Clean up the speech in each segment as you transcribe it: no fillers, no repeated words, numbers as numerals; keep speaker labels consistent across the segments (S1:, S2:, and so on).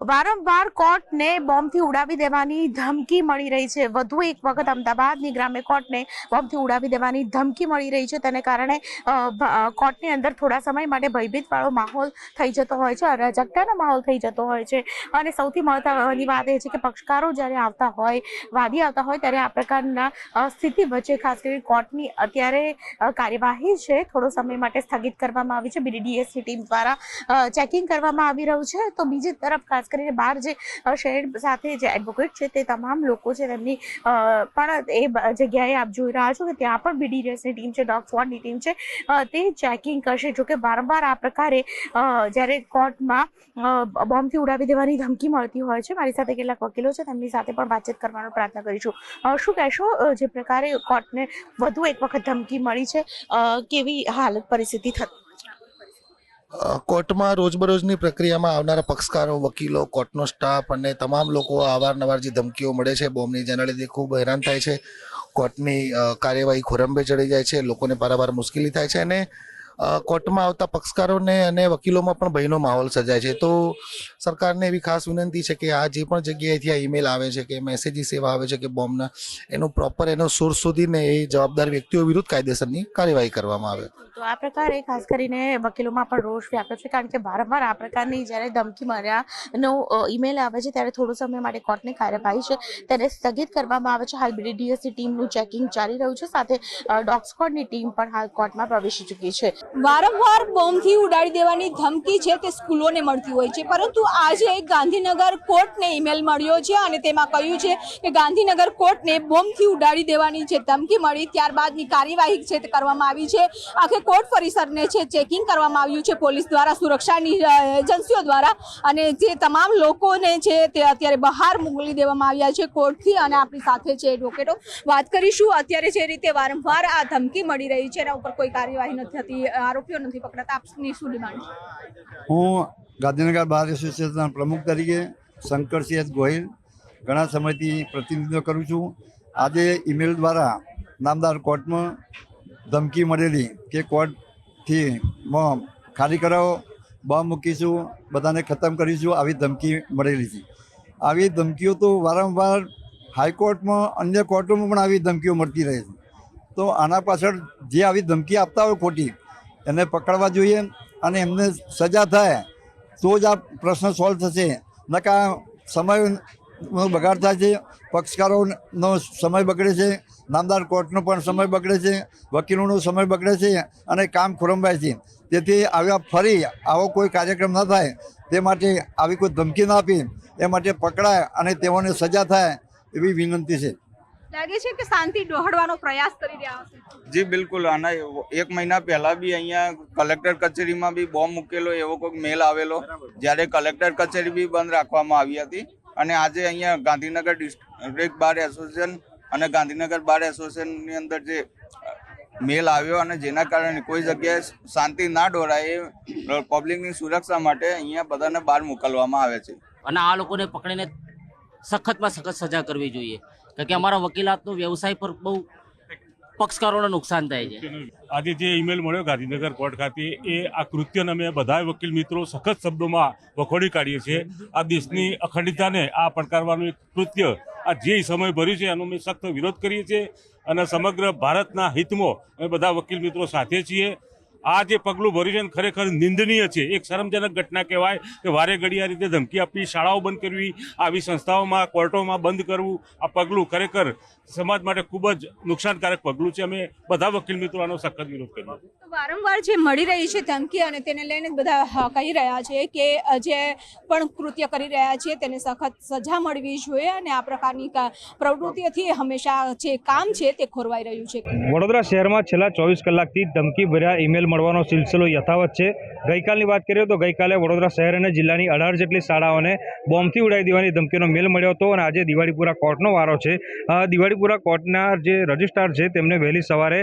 S1: વારંવાર કોર્ટને બોમ્બથી ઉડાવી દેવાની ધમકી મળી રહી છે। વધુ એક વખત અમદાવાદની ગ્રામ્ય કોર્ટને બોમ્બથી ઉડાવી દેવાની ધમકી મળી રહી છે। તેને કારણે કોર્ટની અંદર થોડા સમય માટે ભયભીતવાળો માહોલ થઈ જતો હોય છે, અરાજકતાનો માહોલ થઈ જતો હોય છે। અને સૌથી મહત્વની વાત એ છે કે પક્ષકારો જ્યારે આવતા હોય, વાદી આવતા હોય, ત્યારે આ પ્રકારના સ્થિતિ વચ્ચે ખાસ કરીને કોર્ટની અત્યારે કાર્યવાહી છે થોડો સમય માટે સ્થગિત કરવામાં આવી છે। BDDSની ટીમ દ્વારા ચેકિંગ કરવામાં આવી રહ્યું છે। તો બીજી તરફ ખાસ કરીને બહાર જે શહેર સાથે જે એડવોકેટ છે તે તમામ લોકો છે તેમની પણ એ જગ્યાએ આપ જોઈ રહ્યા છો કે ત્યાં પણ BDDSની ટીમ છે, ડોગ સ્ક્વોડની ટીમ છે તે ચેકિંગ કરશે। જોકે વારંવાર આ પ્રકારે જ્યારે કોર્ટમાં બોમ્બથી ઉડાવી દેવાની ધમકી મળતી હોય છે, મારી સાથે કેટલાક વકીલો છે તેમની સાથે પણ વાતચીત કરવાનો પ્રયત્ન કરીશું। શું કહેશો જે પ્રકારે કોર્ટને વધુ એક વખત ધમકી મળી છે, કેવી હાલત પરિસ્થિતિ થતી?
S2: કોર્ટમાં રોજબરોજની પ્રક્રિયામાં આવનારા પક્ષકારો, વકીલો, કોર્ટનો સ્ટાફ અને તમામ લોકો અવારનવાર જે ધમકીઓ મળે છે બોમ્બની, જેના લીધે ખૂબ હેરાન થાય છે। કોર્ટની કાર્યવાહી ખોરંભે ચડી જાય છે, લોકોને પારાવાર મુશ્કેલી થાય છે અને કોર્ટમાં આવતા પક્ષકારોને અને વકીલોમાં પણ ભયનો માહોલ સર્જાય છે। તો સરકારને એવી ખાસ વિનંતી છે કે આ જે પણ જગ્યાએથી આ ઈમેલ આવે છે કે મેસેજીસ એવા આવે છે કે બોમ્બના, એનું પ્રોપર એનો સોર્સ શોધીને એ જવાબદાર વ્યક્તિઓ વિરુદ્ધ કાયદેસરની કાર્યવાહી કરવામાં આવે।
S1: તો આ પ્રકારે ખાસ કરીને વકીલોમાં પણ રોષ વ્યાપ્યો છે, કારણ કે વારંવાર આ પ્રકારની જ્યારે ધમકી મળ્યાનો ઈમેલ આવે છે ત્યારે થોડો સમય માટે કોર્ટની કાર્યવાહી છે તેને સ્થગિત કરવામાં આવે છે। હાલ BDDSની ટીમનું ચેકિંગ ચાલી રહ્યું છે, સાથે ડોગ સ્ક્વોડની ટીમ પણ હાલ કોર્ટમાં પ્રવેશી ચૂકી છે।
S3: વારંવાર બોમ્બથી ઉડાડી દેવાની ધમકી છે તે સ્કૂલોને મળતી હોય છે, પરંતુ આજે ગાંધીનગર કોર્ટને ઈમેલ મળ્યો છે અને તેમાં કહ્યું છે કે ગાંધીનગર કોર્ટને બોમ્બથી ઉડાડી દેવાની જે ધમકી મળી ત્યારબાદની કાર્યવાહી છે તે કરવામાં આવી છે। આખે કોર્ટ પરિસરને છે ચેકિંગ કરવામાં આવ્યું છે પોલીસ દ્વારા, સુરક્ષાની એજન્સીઓ દ્વારા, અને જે તમામ લોકોને છે તે અત્યારે બહાર મોકલી દેવામાં આવ્યા છે કોર્ટથી। અને આપણી સાથે છે એડવોકેટો, વાત કરીશું અત્યારે જે રીતે વારંવાર આ ધમકી મળી રહી છે એના ઉપર કોઈ કાર્યવાહી નથી થતી, આરોપીઓ નથી પકડાતા, આપની શું ડિમાન્ડ છે?
S4: હું ગાંધીનગર બાર એસોસિએશનના પ્રમુખ તરીકે શંકરસિંહ ગોહિલ ઘણા સમયથી પ્રતિનિધિત્વ કરું છું। આજે ઈમેલ દ્વારા નામદાર કોર્ટમાં ધમકી મળેલી કે કોર્ટથી ખાલી કરાવો, બોમ્બ મૂકીશું, બધાને ખતમ કરીશું, આવી ધમકી મળેલી છે। આવી ધમકીઓ તો વારંવાર હાઈકોર્ટમાં, અન્ય કોર્ટોમાં પણ આવી ધમકીઓ મળતી રહે છે। તો આના પાછળ જે આવી ધમકી આપતા હોય ખોટી, એને પકડવા જોઈએ અને એમને સજા થાય તો જ આ પ્રશ્ન સોલ્વ થશે। નકા સમયનો બગાડ થાય છે, પક્ષકારોનો સમય બગડે છે, નામદાર કોર્ટનો પણ સમય બગડે છે, વકીલોનો સમય બગડે છે અને કામ ખોરંભાય છે। તેથી આવ્યા ફરી આવો કોઈ કાર્યક્રમ ન થાય તે માટે આવી કોઈ ધમકી ના આપી એ માટે પકડાય અને તેઓને સજા થાય એવી વિનંતી છે।
S3: લાગે છે કે શાંતિ ડહોળવાનો પ્રયાસ કરી રહ્યા હશે?
S5: જી બિલકુલ। આના 1 મહિના પહેલા બી અહીંયા કલેક્ટર કચેરીમાં બી બોમ્બ મૂકેલો એવો કોઈક મેલ આવેલો, જ્યારે કલેક્ટર કચેરી બી બંધ રાખવામાં આવી હતી। અને આજે અહીંયા ગાંધીનગર ડિસ્ટ્રિક્ટ બાર એસોસિએશન અને ગાંધીનગર બાર એસોસિએશનની અંદર જે મેલ આવ્યો અને જેના કારણે કોઈ જગ્યાએ શાંતિ ના ડોરાય એ પબ્લિકની સુરક્ષા માટે અહીંયા બધાને બહાર મોકલવામાં આવે છે
S6: અને આ લોકોને પકડીને સખતમાં સખત સજા કરવી જોઈએ, કારણ કે અમારા વકીલાતનો વ્યવસાય પર બહુ પક્ષકારોને નુકસાન થાય છે।
S7: આજે જે ઈમેલ મળ્યો ગાંધીનગર કોર્ટ ખાતે, એ આ કૃત્યને અમે બધા વકીલ મિત્રો સખત શબ્દોમાં વખોડી કાઢીએ છીએ। આ દેશની અખંડિતતાને આ પડકારવાનું એક કૃત્ય આ જે સમય ભર્યું છે એનો અમે સખ્ત વિરોધ કરીએ છીએ અને સમગ્ર ભારતના હિતમાં અમે બધા વકીલ મિત્રો સાથે છીએ। આ જે પગલું ભર્યું છે ખરેખર નિંદનીય છે, એક શરમજનક ઘટના કહેવાય કે વારે ઘડી આ રીતે ધમકી આપવી, શાળાઓ બંધ કરવી, આવી સંસ્થાઓમાં, કોર્ટોમાં બંધ કરવું, આ પગલું ખરેખર સમાજ માટે ખૂબ જ નુકસાનકારક પગલું છે। અમે બધા વકીલ મિત્રો આનો સખત વિરોધ કરીએ છીએ।
S3: વારંવાર જે મળી રહી છે ધમકી અને તેને લઈને બધા કહી રહ્યા છે કે જે પણ કૃત્ય કરી રહ્યા છે તેને સખત સજા મળવી જોઈએ અને આ પ્રકારની પ્રવૃત્તિઓથી હંમેશા જે કામ છે તે ખોરવાઈ રહ્યું છે।
S8: વડોદરા શહેરમાં છેલ્લા 24 કલાકથી ધમકી ભર્યા ઈમેલ મળવાનો સિલસિલો યથાવત છે। ગઈકાલની વાત કરીએ તો ગઈકાલે વડોદરા શહેર અને જિલ્લાની 18 જેટલી શાળાઓને બોમ્બથી ઉડાવી દેવાની ધમકીનો મેલ મળ્યો હતો અને આજે દિવાળીપુરા કોર્ટનો વારો છે। દિવાળીપુરા કોર્ટના જે રજિસ્ટ્રાર છે તેમને વહેલી સવારે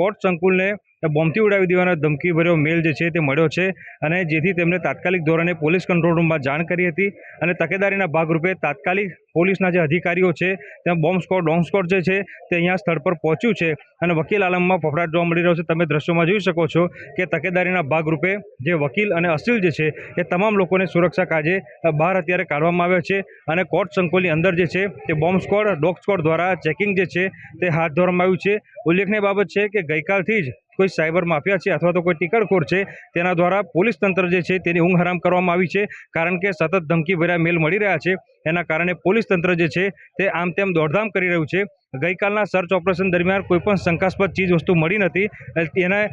S8: કોર્ટ સંકુલને બોમ્બથી ઉડાવી દેવાના ધમકીભર્યો મેલ જે છે તે મળ્યો છે અને જેથી તેમને તાત્કાલિક ધોરણે પોલીસ કંટ્રોલ રૂમમાં જાણ કરી હતી અને તકેદારીના ભાગરૂપે તાત્કાલિક પોલીસના જે અધિકારીઓ છે ત્યાં બોમ્બ સ્કોડ ડોમ સ્કોડ જે છે તે અહીંયા સ્થળ પર પહોંચ્યું છે અને વકીલ આલમમાં ફફડાટ જોવા મળી રહ્યો છે. તમે દ્રશ્યોમાં જોઈ શકો છો કે તકેદારીના ભાગરૂપે જે વકીલ અને અસીલ જે છે એ તમામ લોકોને સુરક્ષા કાજે બહાર અત્યારે કાઢવામાં આવ્યા છે અને કોર્ટ સંકુલની અંદર જે છે તે બોમ્બ સ્કોડ ડોગ સ્કોડ દ્વારા ચેકિંગ જે છે તે હાથ ધરવામાં આવ્યું છે. ઉલ્લેખનીય બાબત છે કે ગઈકાલથી જ કોઈ સાયબર માફિયા છે અથવા તો કોઈ ટીકડખોર છે તેના દ્વારા પોલીસ તંત્ર જે છે તેની ઊંઘ હરામ કરવામાં આવી છે, કારણ કે સતત ધમકીભર્યા મેલ મળી રહ્યા છે. એના કારણે પોલીસ તંત્ર જે છે તે આમ તેમ દોડધામ કરી રહ્યું છે. ગઈકાલના સર્ચ ઓપરેશન દરમિયાન કોઈપણ શંકાસ્પદ ચીજ વસ્તુ મળી નથી. તેના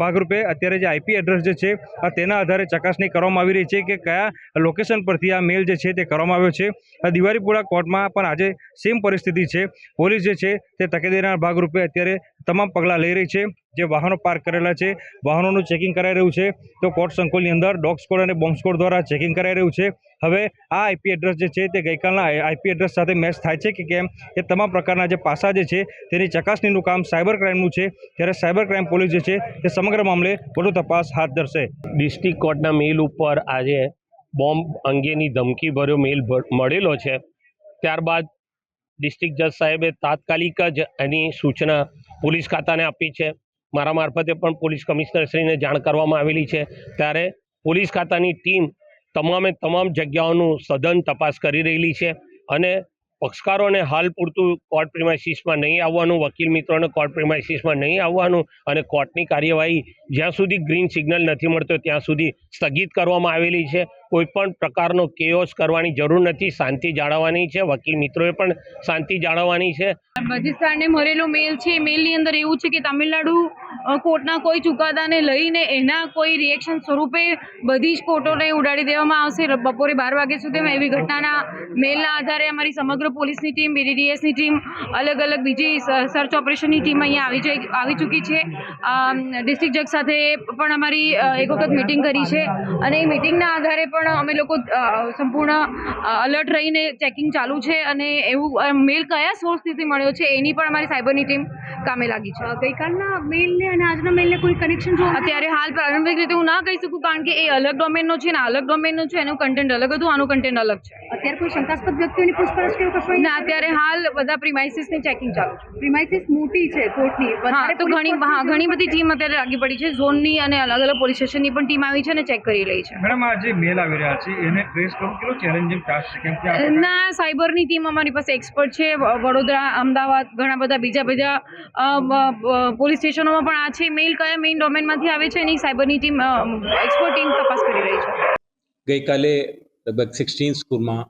S8: ભાગરૂપે અત્યારે જે આઈપી એડ્રેસ જે છે તેના આધારે ચકાસણી કરવામાં આવી રહી છે કે કયા લોકેશન પરથી આ મેલ જે છે તે કરવામાં આવ્યો છે. દિવાળીપુરા કોર્ટમાં પણ આજે સેમ પરિસ્થિતિ છે. પોલીસ જે છે તે તકેદારીના ભાગરૂપે અત્યારે તમામ પગલાં લઈ રહી છે. જે વાહનો પાર્ક કરેલા છે વાહનોનું ચેકિંગ કરાઈ રહ્યું છે. તો કોર્ટ સંકુલની અંદર ડોગ સ્કોડ અને બોમ્બ સ્કોડ દ્વારા ચેકિંગ કરાઈ રહ્યું છે. હવે આ આઈપી એડ્રેસ જે છે તે ગઈકાલના આઈપી એડ્રેસ સાથે મેચ થાય છે કે કેમ એ તમામ પ્રકારના જે પાસા જે છે તેની ચકાસણીનું કામ સાયબર ક્રાઇમનું છે. ત્યારે સાયબર ક્રાઇમ પોલીસ જે છે તે સમગ્ર મામલે વધુ તપાસ હાથ ધરશે.
S9: ડિસ્ટ્રિક્ટ કોર્ટના મેલ ઉપર આજે બોમ્બ અંગેની ધમકીભર્યો મેલ મળેલો છે. ત્યારબાદ ડિસ્ટ્રિક્ટ જજ સાહેબે તાત્કાલિક જ એની સૂચના પોલીસ ખાતાને આપી છે. મારા મારફતે પણ પોલીસ કમિશનરશ્રીને જાણ કરવામાં આવેલી છે. ત્યારે પોલીસ ખાતાની ટીમ તમામ જગ્યાઓનું સઘન તપાસ કરી રહેલી છે અને પક્ષકારોને હાલ પૂરતું કોર્ટ પ્રિમાઇસીસમાં નહીં આવવાનું, વકીલ મિત્રોને કોર્ટ પ્રિમાઇસીસમાં નહીં આવવાનું અને કોર્ટની કાર્યવાહી જ્યાં સુધી ગ્રીન સિગ્નલ નથી મળતો ત્યાં સુધી સ્થગિત કરવામાં આવેલી છે. કોઈપણ પ્રકારનો કેઓસ કરવાની જરૂર નથી, શાંતિ જાળવવાની છે. વકીલ મિત્રોએ પણ શાંતિ જાળવવાની છે.
S3: રાજસ્થાનને મળેલો મેલ છે. મેલની અંદર એવું છે કે તમિલનાડુ કોર્ટના કોઈ ચુકાદાને લઈને એના કોઈ રિએક્શન સ્વરૂપે બધી જ કોર્ટોને ઉડાડી દેવામાં આવશે. બપોરે 12 વાગ્યા સુધીમાં એવી ઘટનાના મેલના આધારે અમારી સમગ્ર પોલીસની ટીમ, BDDSની ટીમ, અલગ અલગ બીજી સર્ચ ઓપરેશનની ટીમ અહીંયા આવી ચૂકી છે. ડિસ્ટ્રિક્ટ જજ સાથે પણ અમારી એક વખત મિટિંગ કરી છે અને એ મિટિંગના આધારે પણ અમે લોકો સંપૂર્ણ અલર્ટ રહીને ચેકિંગ ચાલુ છે અને એવું મેલ કયા સોર્સથી મળ્યો છે એની પણ અમારી સાયબરની ટીમ કામે લાગી છે.
S10: ગઈકાલના મેલને અને આજના મેલને કોઈ કનેક્શન જોવા
S3: અત્યારે હાલ પ્રારંભિક રીતે હું ના કહી શકું, કારણ કે એ અલગ ડોમેનનો છે ને અલગ ડોમેનનો છે. એનું કન્ટેન્ટ અલગ હતું, આનું કન્ટેન્ટ અલગ છે.
S10: અત્યારે કોઈ શંકાસ્પદ વ્યક્તિઓની પૂછપરછ કે એવું કશું
S3: ના, અત્યારે હાલ બધા પ્રિમાઇસીસની ચેકિંગ ચાલુ છે.
S10: પ્રિમાઇસીસ મોટી છે કોર્ટની.
S3: હા, તો ઘણી બધી ટીમ અત્યારે લાગી પડી છે. ઝોનની અને અલગ અલગ પોલીસ સ્ટેશનની પણ ટીમ આવી છે અને ચેક કરી રહી છે.
S8: મેડમ આ જે મેલ આવી રહ્યા છે એને ટ્રેસ કરવું કેટલો ચેલેન્જિંગ ટાસ્ક છે, કેમ કે આ પ્રકારના
S3: ના, સાયબરની ટીમ અમારી પાસે એક્સપર્ટ છે. વડોદરા, અમદાવાદ, ઘણા બધા બીજા પોલીસ સ્ટેશનોમાં પણ આ છે. મેલ કયા મેઇન ડોમેનમાંથી આવે છે એની સાયબરની ટીમ, એક્સપર્ટ ટીમ તપાસ કરી રહી છે.
S11: ગઈકાલે લગભગ 16 સ્કૂલમાં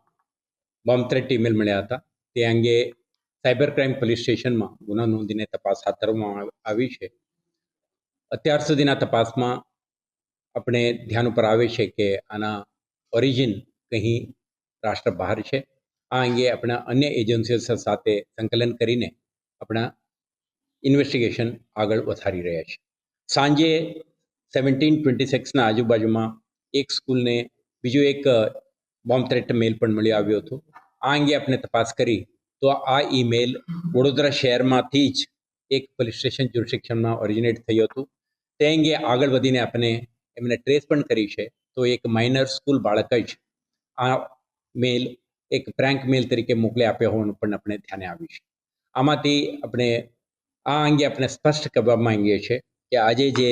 S11: બોમ્બ થ્રેટ ઈમેલ મળ્યા હતા. તે અંગે સાયબર ક્રાઇમ પોલીસ સ્ટેશનમાં ગુનો નોંધીને તપાસ હાથ ધરવામાં આવી છે. અત્યાર સુધીના તપાસમાં આપણે ધ્યાન ઉપર આવે છે કે આના ઓરિજિન કંઈ રાષ્ટ્ર બહાર છે. આ અંગે આપણા અન્ય એજન્સીઓ સાથે સંકલન કરીને આપણા ઇન્વેસ્ટિગેશન આગળ વધારી રહ્યા છે. સાંજે 17:26ના આજુબાજુમાં એક સ્કૂલને બીજું એક બોમ્બ થ્રેટ મેલ પણ મળી આવ્યો હતો. આ અંગે આપણે તપાસ કરી તો આ ઈમેલ વડોદરા શહેરમાંથી જ એક પોલીસ સ્ટેશન જ્યુરિસ્ડિક્શનમાં ઓરિજિનેટ થયું હતું. તે અંગે આગળ વધીને આપણે એમને ટ્રેસ પણ કરી છે. તો એક માઇનર સ્કૂલ બાળક જ આ મેલ એક પ્રેન્ક મેલ તરીકે મોકલી આપ્યો હોવાનું પણ આપણે ધ્યાને આવ્યું છે. આમાંથી આપણે આ અંગે આપણે સ્પષ્ટ કરવા માંગીએ છીએ કે આજે જે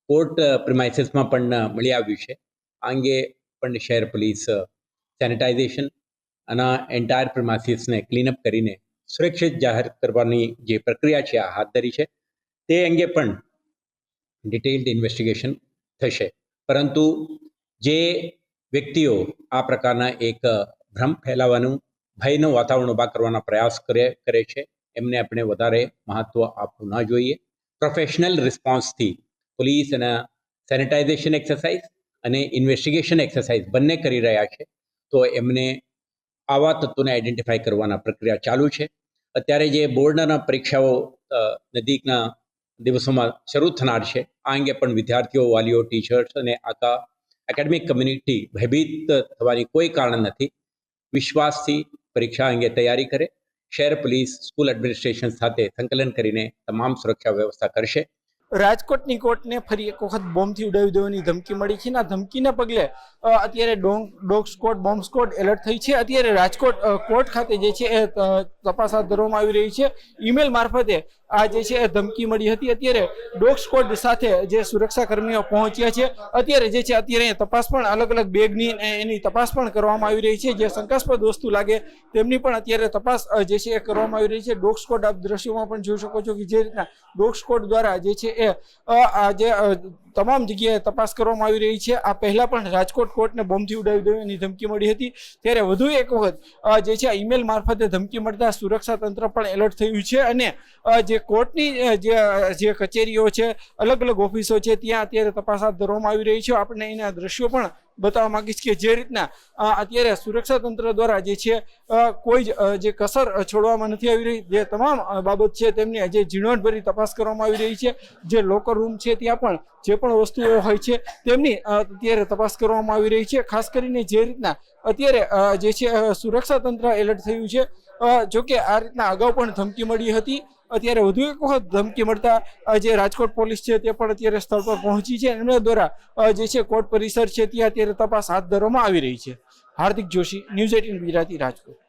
S11: કોર્ટ પ્રિમાઇસીસમાં પણ મળી આવ્યું છે આ અંગે પણ શહેર પોલીસ સેનિટાઇઝેશન અને એન્ટાયર પ્રિમાઇસીસને ક્લીનઅપ કરીને સુરક્ષિત જાહેર કરવાની જે પ્રક્રિયા છે આ હાથ ધરી છે. તે અંગે પણ ડિટેઇલ્ડ ઇન્વેસ્ટિગેશન થશે. પરંતુ જે વ્યક્તિઓ આ પ્રકારના એક ભ્રમ ફેલાવવાનું, ભયનું વાતાવરણ ઊભા કરવાના પ્રયાસ કરે છે એમને આપણે વધારે મહત્ત્વ આપવું ન જોઈએ. પ્રોફેશનલ રિસ્પોન્સથી પોલીસ અને સેનિટાઇઝેશન એક્સરસાઇઝ અને ઇન્વેસ્ટિગેશન એક્સરસાઇઝ બંને કરી રહ્યા છે. તો એમને આવા તત્વોને આઈડેન્ટિફાઈ કરવાના પ્રક્રિયા ચાલુ છે. અત્યારે જે બોર્ડના પરીક્ષાઓ નજીકના દિવસોમાં શરૂ થનાર છે આ અંગે પણ વિદ્યાર્થીઓ, વાલીઓ, ટીચર્સ અને આખા એકેડેમિક કમ્યુનિટી ભયભીત થવાની કોઈ કારણ નથી. વિશ્વાસથી પરીક્ષા અંગે તૈયારી કરે. શહેર પોલીસ, સ્કૂલ એડમિનિસ્ટ્રેશન સાથે સંકલન કરીને તમામ સુરક્ષા વ્યવસ્થા કરશે.
S12: રાજકોટની કોર્ટને ફરી એક વખત બોમ્બથી ઉડાવી દેવાની ધમકી મળી છે. આ ધમકીના પગલે અત્યારે dog squad bomb squad alert થઈ છે. અત્યારે રાજકોટ કોર્ટ ખાતે જે છે એ તપાસ હાથ ધરવામાં આવી રહી છે. ઈમેલ મારફતે આ જે છે એ ધમકી મળી હતી. અત્યારે ડોગ સ્ક્વોડ સાથે જે સુરક્ષા કર્મીઓ પહોંચ્યા છે. અત્યારે જે છે અત્યારે તપાસ પણ અલગ અલગ બેગની એની તપાસ પણ કરવામાં આવી રહી છે. જે શંકાસ્પદ વસ્તુ લાગે તેમની પણ અત્યારે તપાસ જે છે એ કરવામાં આવી રહી છે. ડોગ સ્ક્વોડ આપ દ્રશ્યોમાં પણ જોઈ શકો છો કે જે રીતના ડોગ સ્ક્વોડ દ્વારા જે છે એ આ જે તમામ જગ્યાએ તપાસ કરવામાં આવી રહી છે. આ પહેલા પણ રાજકોટ કોર્ટને બોમ્બથી ઉડાવી દેવાની ધમકી મળી હતી. ત્યારે વધુ એક વખત જે છે ઈમેલ મારફતે ધમકી મળતા સુરક્ષા તંત્ર પણ એલર્ટ થયું છે અને જે કોર્ટની જે કચેરીઓ છે, અલગ અલગ ઓફિસો છે, ત્યાં અત્યારે તપાસ હાથ ધરવામાં આવી રહી છે. આપણે એના દ્રશ્યો પણ બતાવવા માંગીશ કે જે રીતના અત્યારે સુરક્ષા તંત્ર દ્વારા જે છે કોઈ જે કસર છોડવામાં નથી આવી રહી. જે તમામ બાબત છે તેમની જે ઝીણવટભરી તપાસ કરવામાં આવી રહી છે. જે લોકર રૂમ છે ત્યાં પણ જે પણ વસ્તુઓ હોય છે તેમની અત્યારે તપાસ કરવામાં આવી રહી છે. ખાસ કરીને જે રીતના અત્યારે જે છે સુરક્ષા તંત્ર એલર્ટ થયું છે. જોકે આ રીતના અગાઉ પણ ધમકી મળી હતી. અત્યારે વધુ એક વખત ધમકી મળતા જે રાજકોટ પોલીસ છે તે પણ અત્યારે સ્થળ પર પહોંચી છે. એમના દ્વારા જે છે કોર્ટ પરિસર છે ત્યાં અત્યારે તપાસ હાથ ધરવામાં આવી રહી છે. હાર્દિક જોશી, ન્યૂઝ 18 ગુજરાતી, રાજકોટ.